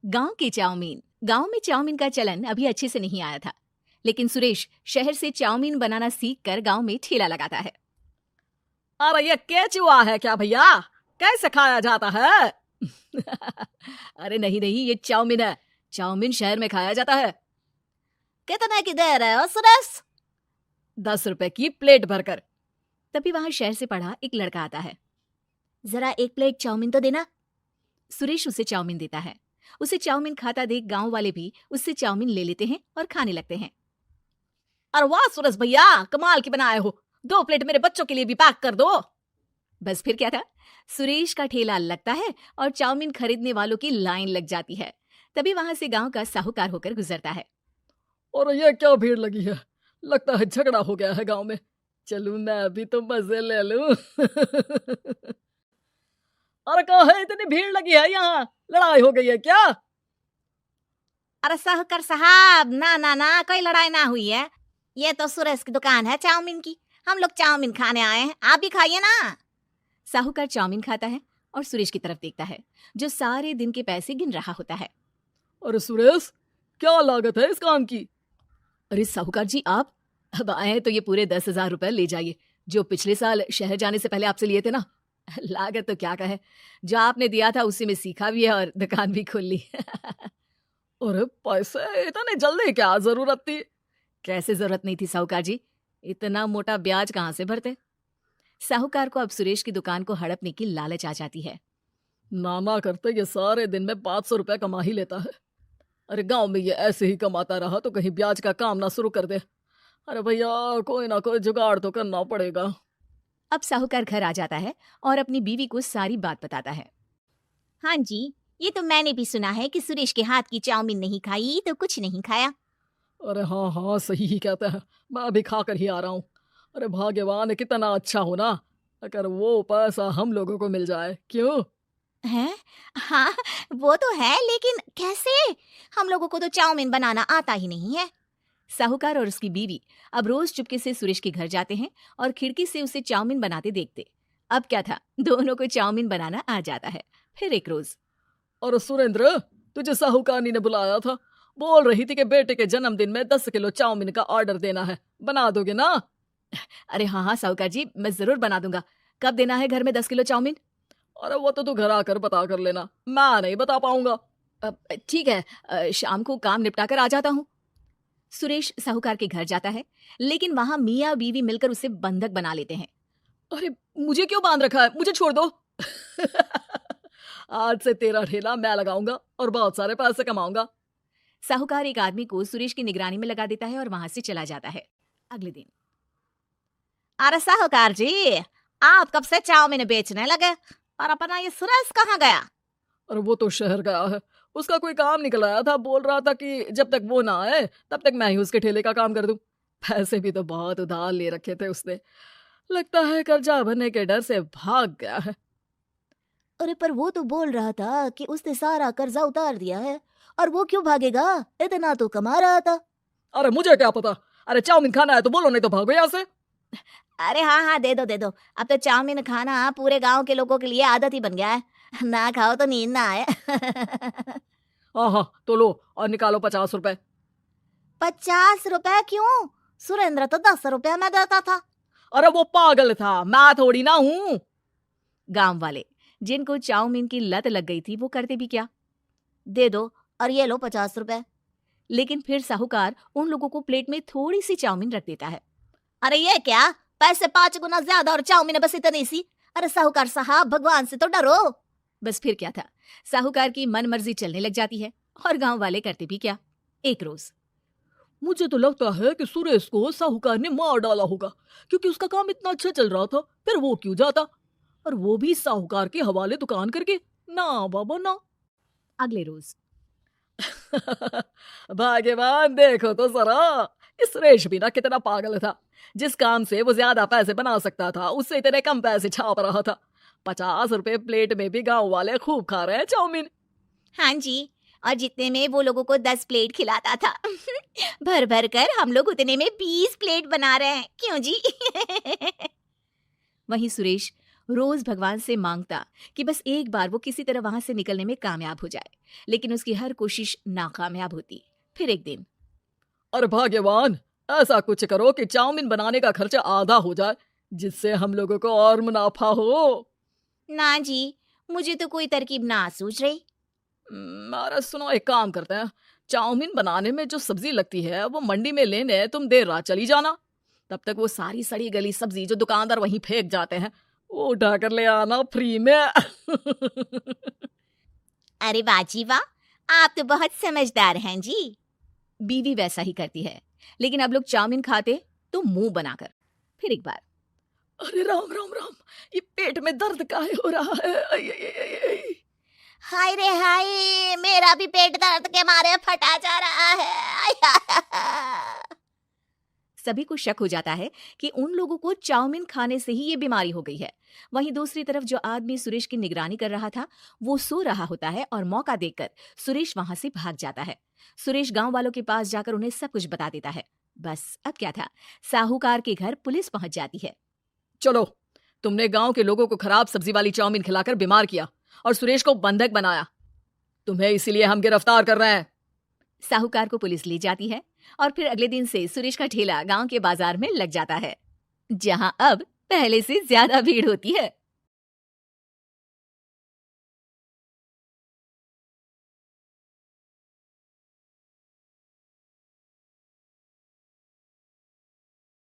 गांव के चाउमीन। गांव में चाउमीन का चलन अभी अच्छे से नहीं आया था, लेकिन सुरेश शहर से चाउमीन बनाना सीखकर गांव में ठेला लगाता है। अरे ये केचुआ है क्या भैया? कैसे खाया जाता है? अरे नहीं नहीं, ये चाउमीन है। चाउमीन शहर में खाया जाता है। कितने की दे रहे हो सुरेश? 10 रुपए की प्लेट भरकर। तभी वहां शहर से पढ़ा एक लड़का आता है। जरा एक प्लेट चाउमीन तो देना। सुरेश उसे चाउमीन देता है। उसे चाउमीन खाता देख गांव वाले भी उससे चाउमीन ले लेते हैं और खाने लगते हैं। अरे वाह सुरेश भैया, कमाल की बनाए हो। 2 प्लेट मेरे बच्चों के लिए भी पैक कर दो। बस फिर क्या था, सुरेश का ठेला लगता है और चाउमीन खरीदने वालों की लाइन लग जाती है। तभी वहां से गांव का साहूकार होकर गुजरता है। और ये क्या भीड़ लगी है? लगता है झगड़ा हो गया है गांव में। चलूं मैं अभी तो मजे ले लूं। अरे कहाँ है, इतनी भीड़ लगी है यहाँ? लड़ाई हो गई है क्या? अरे साहूकार साहब, ना ना ना, कोई लड़ाई ना हुई है। ये तो सुरेश की दुकान है चाउमीन की। हम लोग चाउमीन खाने आए हैं, आप भी खाइए ना। साहूकार चाउमीन खाता है और सुरेश की तरफ देखता है, जो सारे दिन के पैसे गिन रहा होता है। अरे सुरेश, क्या लागत है इस काम की? अरे साहूकार जी, आप अब आए हैं तो ये पूरे 10,000 रुपए ले जाइए, जो पिछले साल शहर जाने से पहले आपसे लिए थे ना। लागत तो क्या कहे, जो आपने दिया था उसी में सीखा भी है और दुकान भी खोल ली। अरे पैसे इतने जल्दी क्या जरूरत थी? कैसे जरूरत नहीं थी साहूकार जी, इतना मोटा ब्याज कहाँ से भरते। साहूकार को अब सुरेश की दुकान को हड़पने की लालच आ जाती है। नाना करते ये सारे दिन में 500 रुपए कमा ही लेता है। अरे गांव में ये ऐसे ही कमाता रहा तो कहीं ब्याज का काम ना शुरू कर दे। अरे भैया, कोई ना कोई जुगाड़ तो करना पड़ेगा। अब साहूकार घर आ जाता है और अपनी बीवी को सारी बात बताता है। हाँ जी, ये तो मैंने भी सुना है कि सुरेश के हाथ की चाउमीन नहीं खाई तो कुछ नहीं खाया। अरे हाँ हाँ, सही ही कहते हैं। मैं अभी खा कर ही आ रहा हूँ। अरे भाग्यवान, कितना अच्छा हो ना अगर वो पैसा हम लोगों को मिल जाए। क्यों? हैं? हाँ, वो तो है, लेकिन कैसे? हम लोगों को तो चाउमीन बनाना आता ही नहीं है। साहूकार और उसकी बीवी अब रोज चुपके से सुरेश के घर जाते हैं और खिड़की से उसे चाउमीन बनाते देखते। अब क्या था, दोनों को चाउमीन बनाना आ जाता है। फिर एक रोज, और सुरेंद्र, तुझे साहूकारनी ने बुलाया था। बोल रही थी कि बेटे के जन्मदिन में 10 किलो चाउमीन का ऑर्डर देना है। बना दोगे ना? अरे हाँ हाँ साहूकार जी, मैं जरूर बना दूंगा। कब देना है घर में 10 किलो चाउमीन? अरे वो तो तू घर आकर बता कर लेना, मैं नहीं बता पाऊंगा। ठीक है, शाम को काम निपटा कर आ जाता हूँ। सुरेश साहूकार के घर जाता है, लेकिन वहां मियाँ बीवी मिलकर उसे बंधक बना लेते हैं। अरे मुझे क्यों बांध रखा है? मुझे छोड़ दो। आज से तेरा ठेला मैं लगाऊंगा और बहुत सारे पैसे कमाऊंगा। साहूकार एक आदमी को सुरेश की निगरानी में लगा देता है और वहां से चला जाता है। अगले दिन, अरे साहूकार जी, आप कब से चाउमीन बेचने लगे? और अपना ये सुरेश कहाँ गया? अरे वो तो शहर गया है, उसका कोई काम निकल आया था। बोल रहा था कि जब तक वो ना आए तब तक मैं ही उसके ठेले का काम कर दूं। पैसे भी तो बहुत उधार ले रखे थे उसने। लगता है कर्जा भरने के डर से भाग गया है। अरे पर वो तो बोल रहा था कि उसने सारा कर्जा उतार दिया है। और वो क्यों भागेगा? इतना तो कमा रहा था। अरे मुझे क्या पता। अरे चाउमीन खाना है तो बोलो, नहीं तो भागो यहाँ से। अरे हाँ हाँ, दे दो दे दो। अब तो चाउमीन खाना पूरे गांव के लोगों के लिए आदत ही बन गया है। ना खाओ तो नींद ना आए। हाँ हाँ, तो लो और निकालो 50 रुपए। 50 रुपए क्यों? सुरेंद्र तो 10 रुपए में देता था। अरे वो पागल था, मैं थोड़ी ना हूँ। गांव वाले, जिनको चाउमीन की लत लग गई थी, वो करते भी क्या, दे दो और ये लो 50 रुपए। लेकिन फिर साहूकार उन लोगों को प्लेट में थोड़ी सी चाउमीन रख देता है। अरे ये क्या, पैसे 5 गुना ज्यादा और चाउमीन बस इतनी सी। अरे साहूकार साहब, भगवान से तो डरो। बस फिर क्या था, साहूकार की मन मर्जी चलने लग जाती है और गांव वाले करते भी क्या। एक रोज, मुझे तो लगता है कि सुरेश को साहूकार ने मार डाला होगा, क्योंकि उसका काम इतना अच्छा चल रहा था। फिर वो क्यों जाता, और वो भी साहूकार के हवाले दुकान करके? ना बाबा ना। अगले रोज, भाग्यवान, देखो तो जरा, इस सुरेश भी ना कितना पागल था। जिस काम से वो ज्यादा पैसे बना सकता था, उससे इतने कम पैसे छाप रहा था। 50 रुपए प्लेट में भी गांव वाले खूब खा रहे हैं चाउमीन। हाँ जी, और जितने में वो लोगों को 10 प्लेट खिलाता था, भर भर कर हम लोग उतने में 20 प्लेट बना रहे हैं। क्यों जी? वहीं सुरेश रोज भगवान से मांगता कि बस एक बार वो किसी तरह वहां से निकलने में कामयाब हो जाए, लेकिन उसकी हर कोशिश नाकामयाब होती। फिर एक दिन, अरे भाग्यवान, ऐसा कुछ करो कि चाउमीन बनाने का खर्चा आधा हो जाए, जिससे हम लोगों को और मुनाफा हो। ना जी, मुझे तो कोई तरकीब ना सूझ रही। अरे सुनो, एक काम करते हैं, चाउमीन बनाने में जो सब्जी लगती है वो मंडी में लेने तुम देर रात चली जाना। तब तक वो सारी सड़ी गली सब्जी जो दुकानदार वहीं फेंक जाते हैं वो उठा कर ले आना फ्री में। अरे बाजी वाह, आप तो बहुत समझदार हैं जी। बीवी वैसा ही करती है, लेकिन अब लोग चाउमीन खाते तो मुंह बनाकर। फिर एक बार, अरे राम राम राम, ये पेट में दर्द काहे हो रहा है? आई, आई, आई, आई, आई। हाय रे हाय, मेरा भी पेट दर्द के मारे फटा जा रहा है। सभी को शक हो जाता है कि उन लोगों को चाउमीन खाने से ही ये बीमारी हो गई है। वहीं दूसरी तरफ जो आदमी सुरेश की निगरानी कर रहा था वो सो रहा होता है और मौका देखकर सुरेश वहां से भाग जाता है। सुरेश गांव वालों के पास जाकर उन्हें सब कुछ बता देता है। बस अब क्या था, साहूकार के घर पुलिस पहुंच जाती है। चलो, तुमने गांव के लोगों को खराब सब्जी वाली चाउमीन खिलाकर बीमार किया और सुरेश को बंधक बनाया। तुम्हें इसीलिए हम गिरफ्तार कर रहे हैं। साहूकार को पुलिस ले जाती है और फिर अगले दिन से सुरेश का ठेला गांव के बाजार में लग जाता है, जहां अब पहले से ज्यादा भीड़ होती है।